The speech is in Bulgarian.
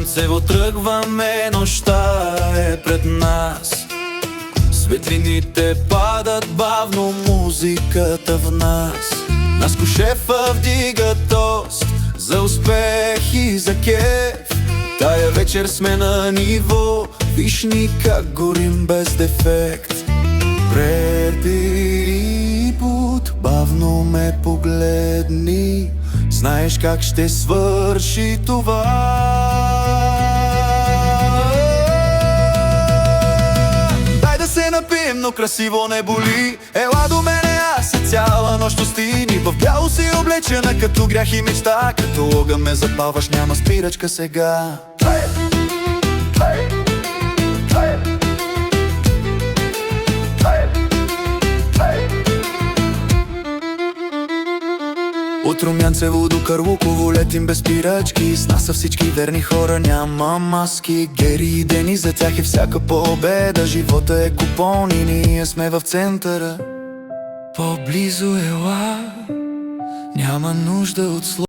Румянцево тръгваме, нощта е пред нас. Светлините падат бавно, музиката в нас. Наско шефа вдига тост за успех и за кеф. Тая вечер сме на ниво, виж ни как горим без дефект. Преди пут бавно ме погледни, знаеш как ще свърши това. Дай да се напием, но красиво не боли. Ела до мене, аз се цяла нощ остини. В бяло си облечена като грях и мечта. Като огън ме запалваш, няма спирачка сега. От Румянцево до Карлуково летим без спирачки. С нас са всички верни хора, няма маски. Гери и Дени, за тях е всяка победа. Живота е купон и ние сме в центъра. По-близо ела, няма нужда от слово.